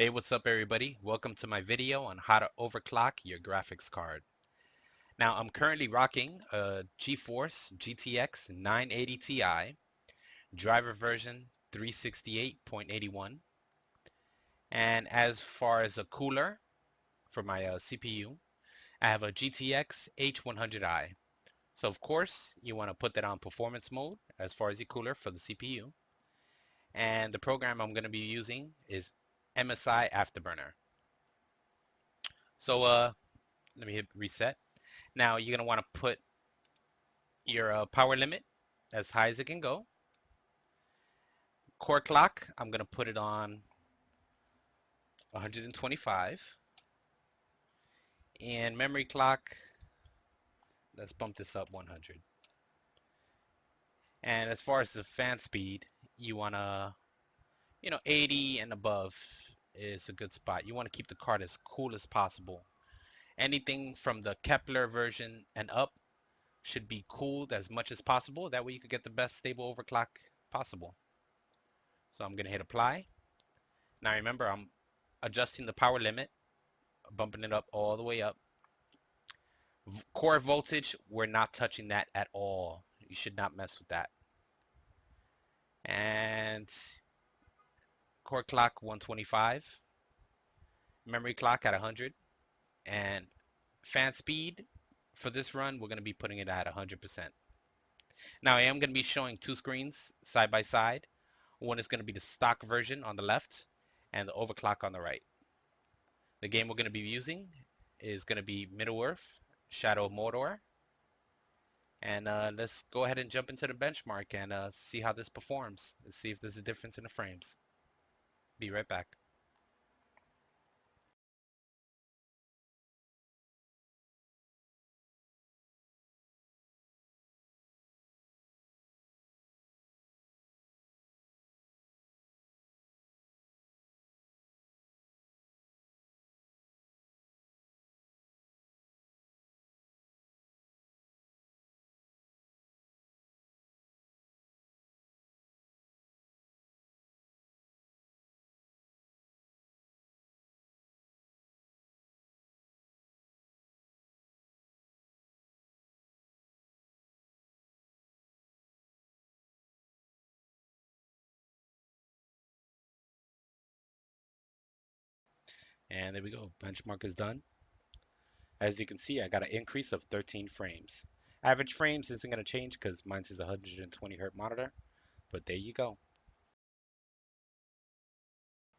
Hey, what's up everybody? Welcome to my video on how to overclock your graphics card. Now, I'm currently rocking a GeForce GTX 980 Ti, driver version 368.81. And as far as a cooler for my CPU, I have a GTX H100i. So of course, you want to put that on performance mode as far as your cooler for the CPU. And the program I'm going to be using is MSI Afterburner. So let me hit reset. Now you're going to want to put your power limit as high as it can go. Core clock, I'm going to put it on 125. And memory clock, let's bump this up 100. And as far as the fan speed, you want to, 80 and above is a good spot. You want to keep the card as cool as possible. Anything from the Kepler version and up should be cooled as much as possible. That way you could get the best stable overclock possible. So I'm going to hit apply. Now remember, I'm adjusting the power limit, bumping it up all the way up. Core voltage, we're not touching that at all. You should not mess with that. And core clock 125, memory clock at 100, and fan speed for this run, we're going to be putting it at 100%. Now I am going to be showing two screens side by side. One is going to be the stock version on the left and the overclock on the right. The game we're going to be using is going to be Middle-earth, Shadow of Mordor. And let's go ahead and jump into the benchmark and see how this performs. Let's see if there's a difference in the frames. Be right back. And there we go. Benchmark is done. As you can see, I got an increase of 13 frames. Average frames isn't going to change because mine is a 120 hertz monitor, but there you go.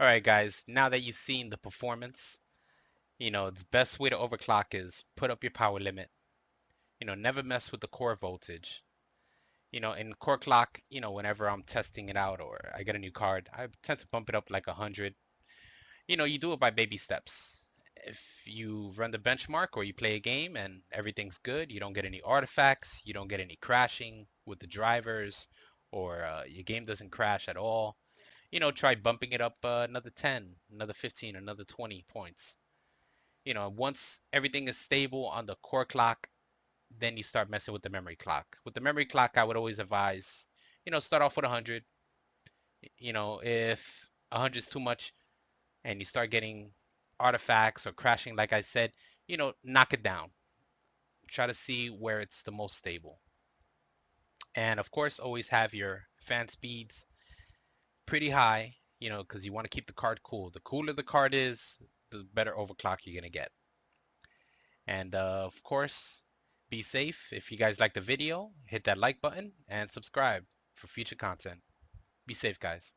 All right, guys, now that you've seen the performance, the best way to overclock is put up your power limit. Never mess with the core voltage. In core clock, whenever I'm testing it out or I get a new card, I tend to bump it up like 100. You do it by baby steps. If you run the benchmark or you play a game and everything's good, you don't get any artifacts, you don't get any crashing with the drivers, or your game doesn't crash at all, try bumping it up another 10, another 15, another 20 points. Once everything is stable on the core clock, then you start messing with the memory clock. With the memory clock, I would always advise, start off with 100. If 100 is too much and you start getting artifacts or crashing, like I said, knock it down. Try to see where it's the most stable. And of course, always have your fan speeds pretty high, because you want to keep the card cool. The cooler the card is, the better overclock you're going to get. And of course, be safe. If you guys like the video, hit that like button and subscribe for future content. Be safe, guys.